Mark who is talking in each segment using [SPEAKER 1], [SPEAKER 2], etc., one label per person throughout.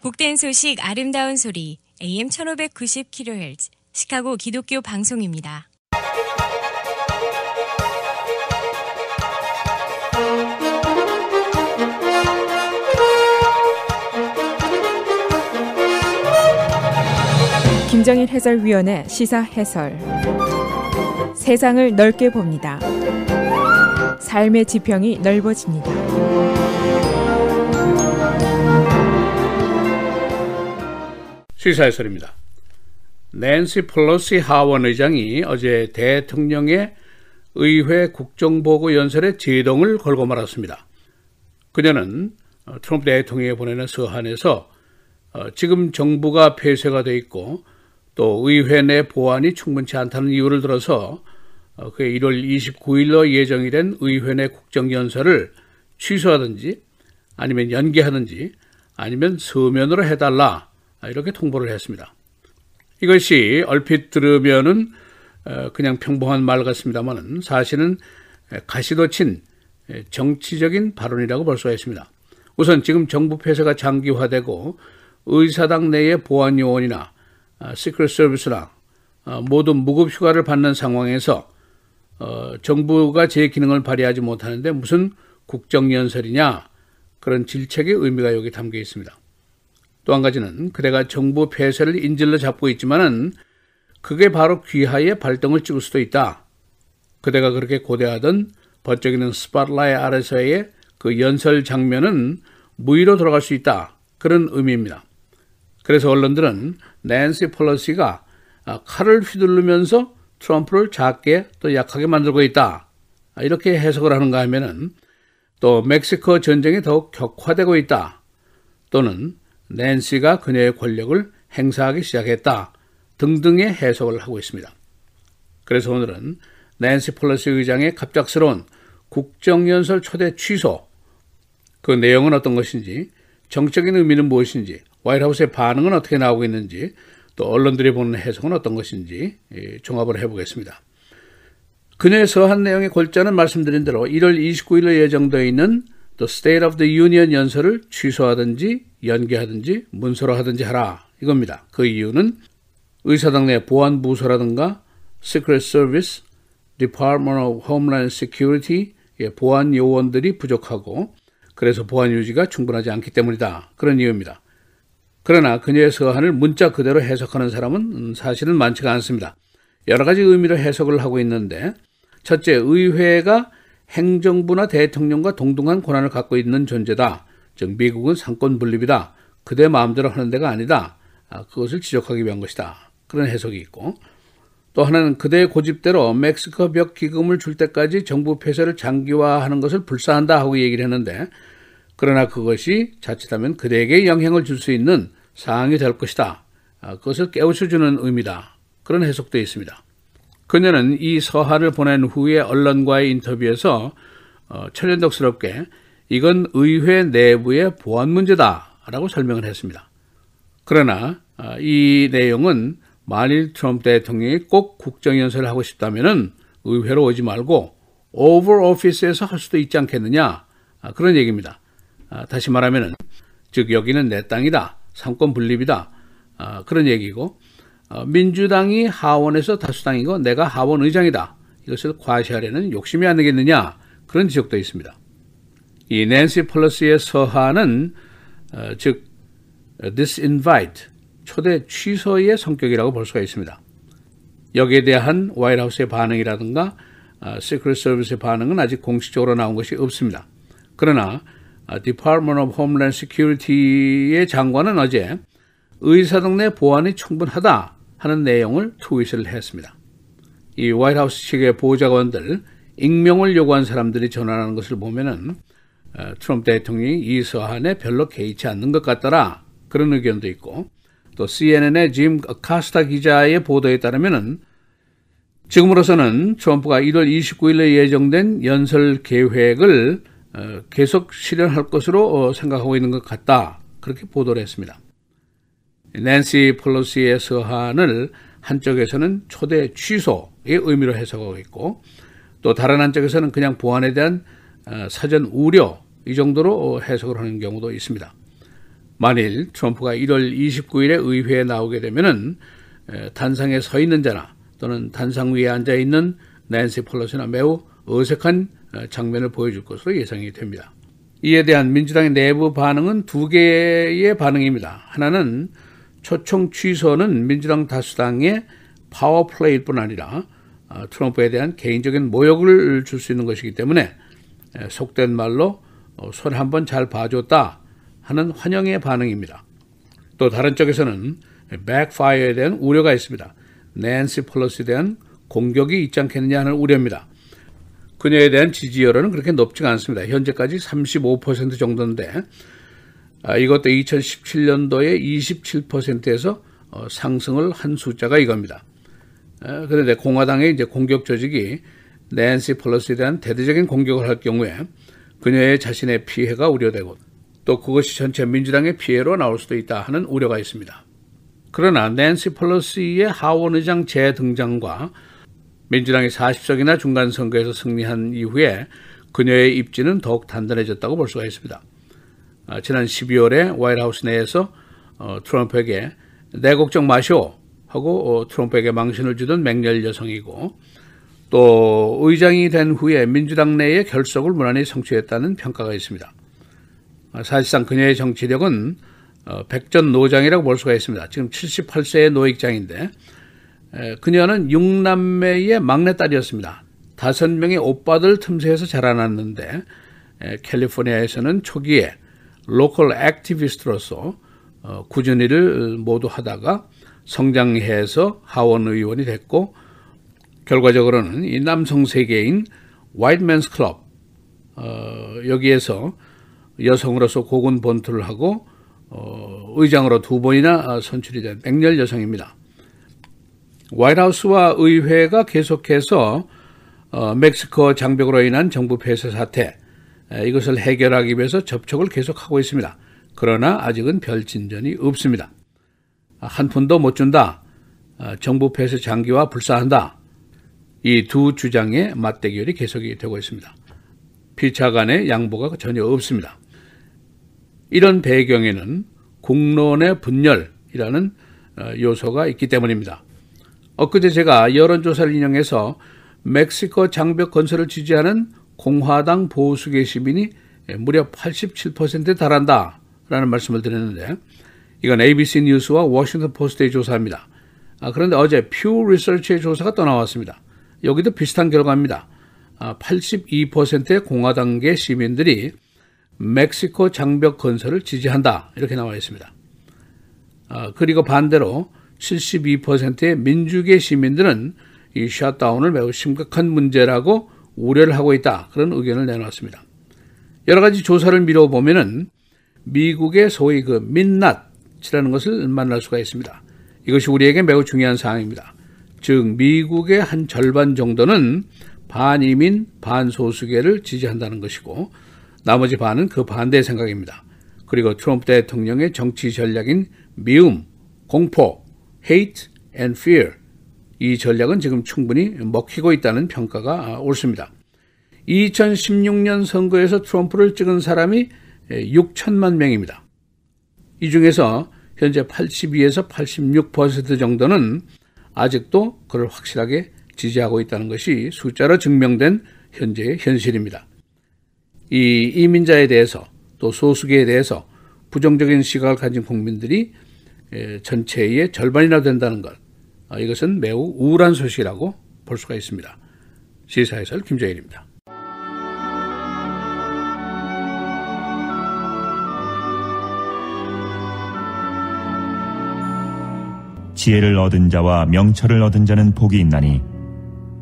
[SPEAKER 1] 복된 소식 아름다운 소리 AM 1590kHz 시카고 기독교 방송입니다.
[SPEAKER 2] 김정일 해설위원의 시사 해설. 세상을 넓게 봅니다. 삶의 지평이 넓어집니다.
[SPEAKER 3] 시사 해설입니다. 낸시 펠로시 하원 의장이 어제 대통령의 의회 국정보고 연설에 제동을 걸고 말았습니다. 그녀는 트럼프 대통령이 보내는 서한에서 지금 정부가 폐쇄가 돼 있고 또 의회 내 보안이 충분치 않다는 이유를 들어서 그 1월 29일로 예정이 된 의회 내 국정연설을 취소하든지 아니면 연기하든지 아니면 서면으로 해달라 이렇게 통보를 했습니다. 이것이 얼핏 들으면은 그냥 평범한 말 같습니다만은 사실은 가시도 친 정치적인 발언이라고 볼 수가 있습니다. 우선 지금 정부 폐쇄가 장기화되고 의사당 내의 보안 요원이나 시크릿 서비스나 모두 무급 휴가를 받는 상황에서 정부가 제 기능을 발휘하지 못하는데 무슨 국정연설이냐, 그런 질책의 의미가 여기 담겨 있습니다. 또 한 가지는 그대가 정부 폐쇄를 인질로 잡고 있지만은 그게 바로 귀하의 발등을 찍을 수도 있다. 그대가 그렇게 고대하던 번쩍이는 스팟라이트 아래서의 그 연설 장면은 무의로 돌아갈 수 있다. 그런 의미입니다. 그래서 언론들은 낸시 펠로시가 칼을 휘두르면서 트럼프를 작게 또 약하게 만들고 있다. 이렇게 해석을 하는가 하면은 또 멕시코 전쟁이 더욱 격화되고 있다. 또는 낸시가 그녀의 권력을 행사하기 시작했다. 등등의 해석을 하고 있습니다. 그래서 오늘은 낸시 펠로시 의장의 갑작스러운 국정연설 초대 취소, 그 내용은 어떤 것인지, 정적인 의미는 무엇인지, 화이트하우스의 반응은 어떻게 나오고 있는지, 또 언론들이 보는 해석은 어떤 것인지 종합을 해보겠습니다. 그녀의 서한 내용의 골자는 말씀드린 대로 1월 29일로 예정되어 있는 또 State of the Union 연설을 취소하든지 연기하든지 문서로 하든지 하라, 이겁니다. 그 이유는 의사당 내 보안부서라든가 Secret Service, Department of Homeland Security의 보안 요원들이 부족하고 그래서 보안 유지가 충분하지 않기 때문이다. 그런 이유입니다. 그러나 그녀의 서한을 문자 그대로 해석하는 사람은 사실은 많지가 않습니다. 여러 가지 의미로 해석을 하고 있는데, 첫째, 의회가 행정부나 대통령과 동등한 권한을 갖고 있는 존재다. 즉 미국은 상권 분립이다. 그대 마음대로 하는 데가 아니다. 그것을 지적하기 위한 것이다. 그런 해석이 있고, 또 하나는 그대의 고집대로 멕시코 벽 기금을 줄 때까지 정부 폐쇄를 장기화하는 것을 불사한다 하고 얘기를 했는데, 그러나 그것이 자칫하면 그대에게 영향을 줄 수 있는 사항이 될 것이다. 그것을 깨우쳐주는 의미다. 그런 해석도 있습니다. 그녀는 이 서한을 보낸 후에 언론과의 인터뷰에서 천연덕스럽게 이건 의회 내부의 보안 문제다라고 설명을 했습니다. 그러나 이 내용은 만일 트럼프 대통령이 꼭 국정연설을 하고 싶다면은 의회로 오지 말고 오벌 오피스에서 할 수도 있지 않겠느냐, 그런 얘기입니다. 다시 말하면은 즉 여기는 내 땅이다, 상권 분립이다, 그런 얘기고, 민주당이 하원에서 다수당이고 내가 하원 의장이다, 이것을 과시하려는 욕심이 안 되겠느냐, 그런 지적도 있습니다. 이 낸시 펠로시의 서한은 즉 disinvite, 초대 취소의 성격이라고 볼 수가 있습니다. 여기에 대한 화이트하우스의 반응이라든가 시크릿 서비스의 반응은 아직 공식적으로 나온 것이 없습니다. 그러나 Department of Homeland Security의 장관은 어제 의사당 내 보안이 충분하다 하는 내용을 트윗을 했습니다. 이 화이트하우스 측의 보좌관들, 익명을 요구한 사람들이 전환하는 것을 보면은 트럼프 대통령이 이 서한에 별로 개의치 않는 것 같더라, 그런 의견도 있고, 또 CNN의 짐 카스타 기자의 보도에 따르면은 지금으로서는 트럼프가 1월 29일에 예정된 연설 계획을 계속 실현할 것으로 생각하고 있는 것 같다, 그렇게 보도를 했습니다. 낸시 펠로시의 서한을 한쪽에서는 초대 취소의 의미로 해석하고 있고, 또 다른 한쪽에서는 그냥 보안에 대한 사전 우려, 이 정도로 해석을 하는 경우도 있습니다. 만일 트럼프가 1월 29일에 의회에 나오게 되면은 단상에 서 있는 자나 또는 단상 위에 앉아 있는 낸시 펠로시나 매우 어색한 장면을 보여줄 것으로 예상이 됩니다. 이에 대한 민주당의 내부 반응은 두 개의 반응입니다. 하나는 초청 취소는 민주당 다수당의 파워플레이일 뿐 아니라 트럼프에 대한 개인적인 모욕을 줄 수 있는 것이기 때문에 속된 말로 손 한번 잘 봐줬다 하는 환영의 반응입니다. 또 다른 쪽에서는 백파이어에 대한 우려가 있습니다. 낸시 펠로시에 대한 공격이 있지 않겠느냐 하는 우려입니다. 그녀에 대한 지지 여론은 그렇게 높지가 않습니다. 현재까지 35% 정도인데 이것도 2017년도에 27%에서 상승을 한 숫자가 이겁니다. 그런데 공화당의 이제 공격 조직이 낸시 펠로시에 대한 대대적인 공격을 할 경우에 그녀의 자신의 피해가 우려되고 또 그것이 전체 민주당의 피해로 나올 수도 있다 하는 우려가 있습니다. 그러나 낸시 펠로시의 하원 의장 재등장과 민주당이 40석이나 중간선거에서 승리한 이후에 그녀의 입지는 더욱 단단해졌다고 볼 수가 있습니다. 지난 12월에 화이트하우스 내에서 트럼프에게 내 걱정 마시오 하고 트럼프에게 망신을 주던 맹렬 여성이고 또 의장이 된 후에 민주당 내의 결속을 무난히 성취했다는 평가가 있습니다. 사실상 그녀의 정치력은 백전노장이라고 볼 수가 있습니다. 지금 78세의 노익장인데 그녀는 6남매의 막내딸이었습니다. 5명의 오빠들 틈새에서 자라났는데 캘리포니아에서는 초기에 로컬 액티비스트로서 꾸준히 일을 모두 하다가 성장해서 하원 의원이 됐고 결과적으로는 이 남성 세계인 화이트 맨스 클럽 여기에서 여성으로서 고군분투를 하고 의장으로 2번이나 선출이 된 맹렬 여성입니다. 화이트하우스와 의회가 계속해서 멕시코 장벽으로 인한 정부 폐쇄 사태 이것을 해결하기 위해서 접촉을 계속하고 있습니다. 그러나 아직은 별 진전이 없습니다. 한 푼도 못 준다. 정부 폐쇄 장기화 불사한다. 이 두 주장의 맞대결이 계속이 되고 있습니다. 피차 간의 양보가 전혀 없습니다. 이런 배경에는 국론의 분열이라는 요소가 있기 때문입니다. 엊그제 제가 여론조사를 인용해서 멕시코 장벽 건설을 지지하는 공화당 보수계 시민이 무려 87%에 달한다라는 말씀을 드렸는데 이건 ABC 뉴스와 워싱턴 포스트의 조사입니다. 그런데 어제 퓨 리서치의 조사가 또 나왔습니다. 여기도 비슷한 결과입니다. 82%의 공화당계 시민들이 멕시코 장벽 건설을 지지한다 이렇게 나와 있습니다. 그리고 반대로 72%의 민주계 시민들은 이 셧다운을 매우 심각한 문제라고 우려를 하고 있다 그런 의견을 내놓았습니다. 여러 가지 조사를 미뤄보면은 미국의 소위 그 민낯이라는 것을 만날 수가 있습니다. 이것이 우리에게 매우 중요한 사항입니다. 즉 미국의 한 절반 정도는 반이민 반소수계를 지지한다는 것이고 나머지 반은 그 반대의 생각입니다. 그리고 트럼프 대통령의 정치 전략인 미움, 공포, hate and fear 이 전략은 지금 충분히 먹히고 있다는 평가가 옳습니다. 2016년 선거에서 트럼프를 찍은 사람이 6천만 명입니다. 이 중에서 현재 82에서 86% 정도는 아직도 그를 확실하게 지지하고 있다는 것이 숫자로 증명된 현재의 현실입니다. 이 이민자에 대해서 또 소수계에 대해서 부정적인 시각을 가진 국민들이 전체의 절반이나 된다는 것, 이것은 매우 우울한 소식이라고 볼 수가 있습니다. 시사해설 김정일입니다.
[SPEAKER 4] 지혜를 얻은 자와 명철을 얻은 자는 복이 있나니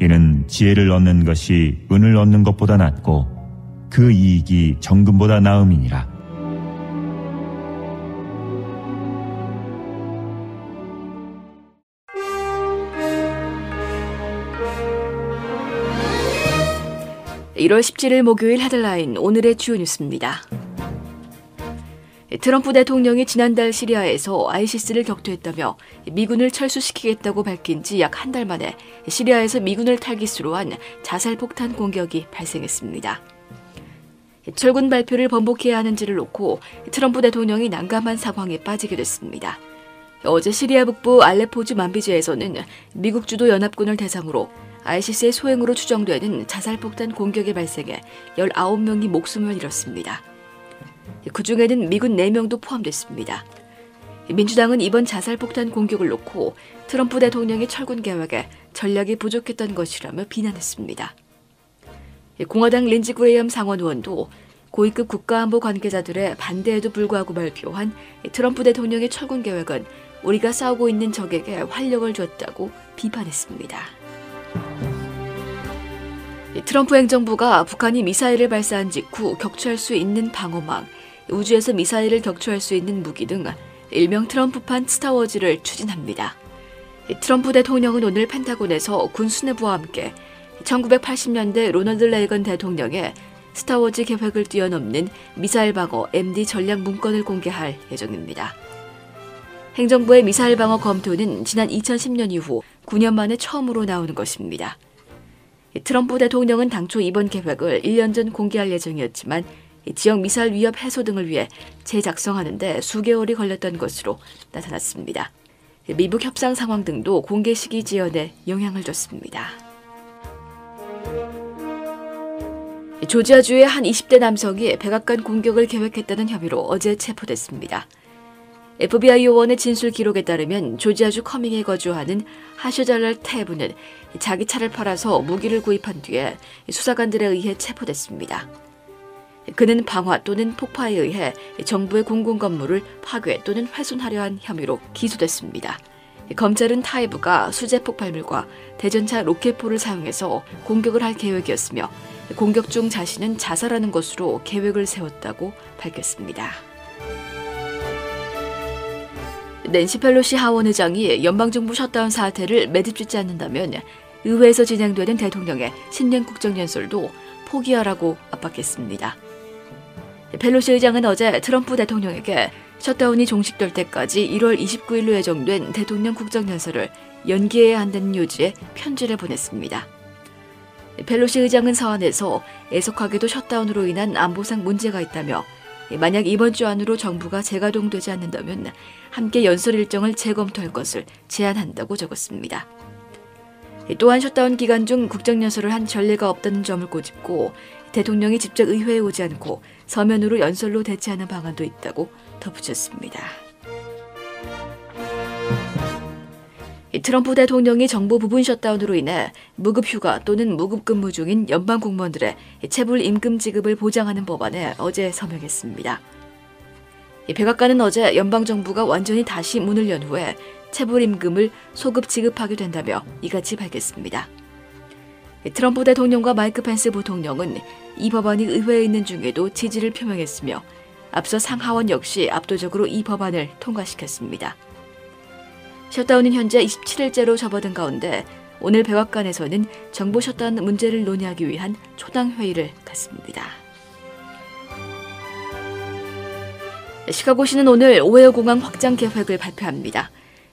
[SPEAKER 4] 이는 지혜를 얻는 것이 은을 얻는 것보다 낫고 그 이익이 정금보다 나음이니라.
[SPEAKER 5] (1월 17일) 목요일 헤드라인 오늘의 주요 뉴스입니다. 트럼프 대통령이 지난달 시리아에서 ISIS를 격퇴했다며 미군을 철수시키겠다고 밝힌 지 약 한 달 만에 시리아에서 미군을 타깃으로 한 자살폭탄 공격이 발생했습니다. 철군 발표를 번복해야 하는지를 놓고 트럼프 대통령이 난감한 상황에 빠지게 됐습니다. 어제 시리아 북부 알레포주 만비주에서는 미국 주도 연합군을 대상으로 ISIS의 소행으로 추정되는 자살폭탄 공격이 발생해 19명이 목숨을 잃었습니다. 그중에는 미군 4명도 포함됐습니다. 민주당은 이번 자살폭탄 공격을 놓고 트럼프 대통령의 철군 계획에 전략이 부족했던 것이라며 비난했습니다. 공화당 린지 그레이엄 상원 의원도 고위급 국가안보 관계자들의 반대에도 불구하고 발표한 트럼프 대통령의 철군 계획은 우리가 싸우고 있는 적에게 활력을 줬다고 비판했습니다. 트럼프 행정부가 북한이 미사일을 발사한 직후 격추할 수 있는 방어망, 우주에서 미사일을 격추할 수 있는 무기 등 일명 트럼프판 스타워즈를 추진합니다. 트럼프 대통령은 오늘 펜타곤에서 군 수뇌부와 함께 1980년대 로널드 레이건 대통령의 스타워즈 계획을 뛰어넘는 미사일 방어 MD 전략 문건을 공개할 예정입니다. 행정부의 미사일 방어 검토는 지난 2010년 이후 9년 만에 처음으로 나오는 것입니다. 트럼프 대통령은 당초 이번 계획을 1년 전 공개할 예정이었지만 지역 미사일 위협 해소 등을 위해 재작성하는 데 수개월이 걸렸던 것으로 나타났습니다. 미북 협상 상황 등도 공개 시기 지연에 영향을 줬습니다. 조지아주의 한 20대 남성이 백악관 공격을 계획했다는 혐의로 어제 체포됐습니다. FBI 요원의 진술 기록에 따르면 조지아주 커밍에 거주하는 하셔잘랄 테브는 자기 차를 팔아서 무기를 구입한 뒤에 수사관들에 의해 체포됐습니다. 그는 방화 또는 폭파에 의해 정부의 공공건물을 파괴 또는 훼손하려 한 혐의로 기소됐습니다. 검찰은 타이브가 수제 폭발물과 대전차 로켓포를 사용해서 공격을 할 계획이었으며 공격 중 자신은 자살하는 것으로 계획을 세웠다고 밝혔습니다. 낸시 펠로시 하원 의장이 연방정부 셧다운 사태를 매듭짓지 않는다면 의회에서 진행되는 대통령의 신년 국정연설도 포기하라고 압박했습니다. 펠로시 의장은 어제 트럼프 대통령에게 셧다운이 종식될 때까지 1월 29일로 예정된 대통령 국정연설을 연기해야 한다는 요지에 편지를 보냈습니다. 펠로시 의장은 서한에서 애석하게도 셧다운으로 인한 안보상 문제가 있다며 만약 이번 주 안으로 정부가 재가동되지 않는다면 함께 연설 일정을 재검토할 것을 제안한다고 적었습니다. 또한 셧다운 기간 중 국정연설을 한 전례가 없다는 점을 꼬집고 대통령이 직접 의회에 오지 않고 서면으로 연설로 대체하는 방안도 있다고 덧붙였습니다. 트럼프 대통령이 정부 부분 셧다운으로 인해 무급휴가 또는 무급근무 중인 연방 공무원들의 체불 임금 지급을 보장하는 법안에 어제 서명했습니다. 백악관은 어제 연방정부가 완전히 다시 문을 연 후에 체불 임금을 소급 지급하게 된다며 이같이 밝혔습니다. 트럼프 대통령과 마이크 펜스 부통령은 이 법안이 의회에 있는 중에도 지지를 표명했으며 앞서 상하원 역시 압도적으로 이 법안을 통과시켰습니다. 셧다운은 현재 27일째로 접어든 가운데 오늘 백악관에서는 정부 셧다운 문제를 논의하기 위한 초당 회의를 갖습니다. 시카고시는 오늘 오헤어 공항 확장 계획을 발표합니다.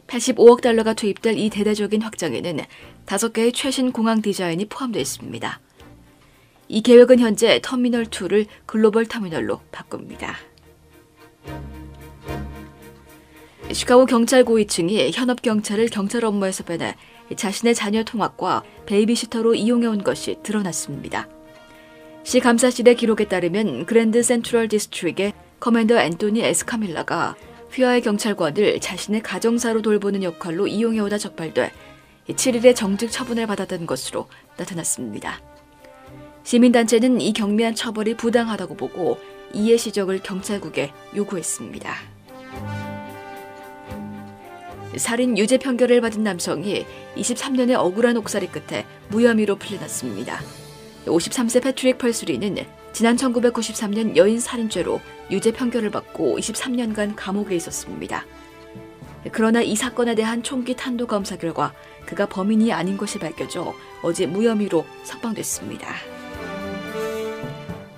[SPEAKER 5] 85억 달러가 투입될 이 대대적인 확장에는 5개의 최신 공항 디자인이 포함되어 있습니다. 이 계획은 현재 터미널 2를 글로벌 터미널로 바꿉니다. 시카고 경찰 고위층이 현업 경찰을 경찰 업무에서 빼내 자신의 자녀 통학과 베이비시터로 이용해온 것이 드러났습니다. 시 감사실의 기록에 따르면 그랜드 센트럴 디스트릭의 커맨더 앤토니 에스카밀라가 휘하의 경찰관을 자신의 가정사로 돌보는 역할로 이용해오다 적발돼 7일에 정직 처분을 받았던 것으로 나타났습니다. 시민단체는 이 경미한 처벌이 부당하다고 보고 이해 시적을 경찰국에 요구했습니다. 살인 유죄 판결을 받은 남성이 23년의 억울한 옥살이 끝에 무혐의로 풀려났습니다. 53세 패트릭 펄스리는 지난 1993년 여인 살인죄로 유죄 판결을 받고 23년간 감옥에 있었습니다. 그러나 이 사건에 대한 총기 탄도 검사 결과 그가 범인이 아닌 것이 밝혀져 어제 무혐의로 석방됐습니다.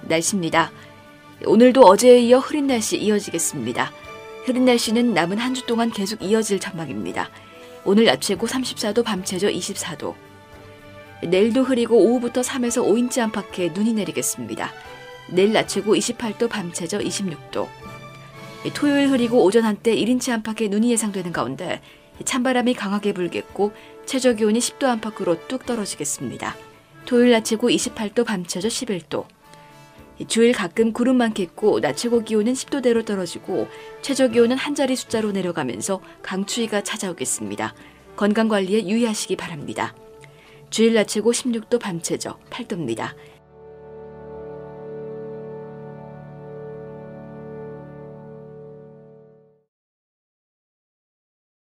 [SPEAKER 5] 날씨입니다. 오늘도 어제에 이어 흐린 날씨 이어지겠습니다. 흐린 날씨는 남은 한 주 동안 계속 이어질 전망입니다. 오늘 낮 최고 34도, 밤 최저 24도. 내일도 흐리고 오후부터 3에서 5인치 안팎의 눈이 내리겠습니다. 내일 낮 최고 28도, 밤 최저 26도. 토요일 흐리고 오전 한때 1인치 안팎의 눈이 예상되는 가운데 찬바람이 강하게 불겠고 최저 기온이 10도 안팎으로 뚝 떨어지겠습니다. 토요일 낮 최고 28도, 밤 최저 11도. 주일 가끔 구름 많겠고 낮 최고 기온은 10도대로 떨어지고 최저 기온은 한 자리 숫자로 내려가면서 강추위가 찾아오겠습니다. 건강관리에 유의하시기 바랍니다. 주일 낮 최고 16도, 밤 최저 8도입니다.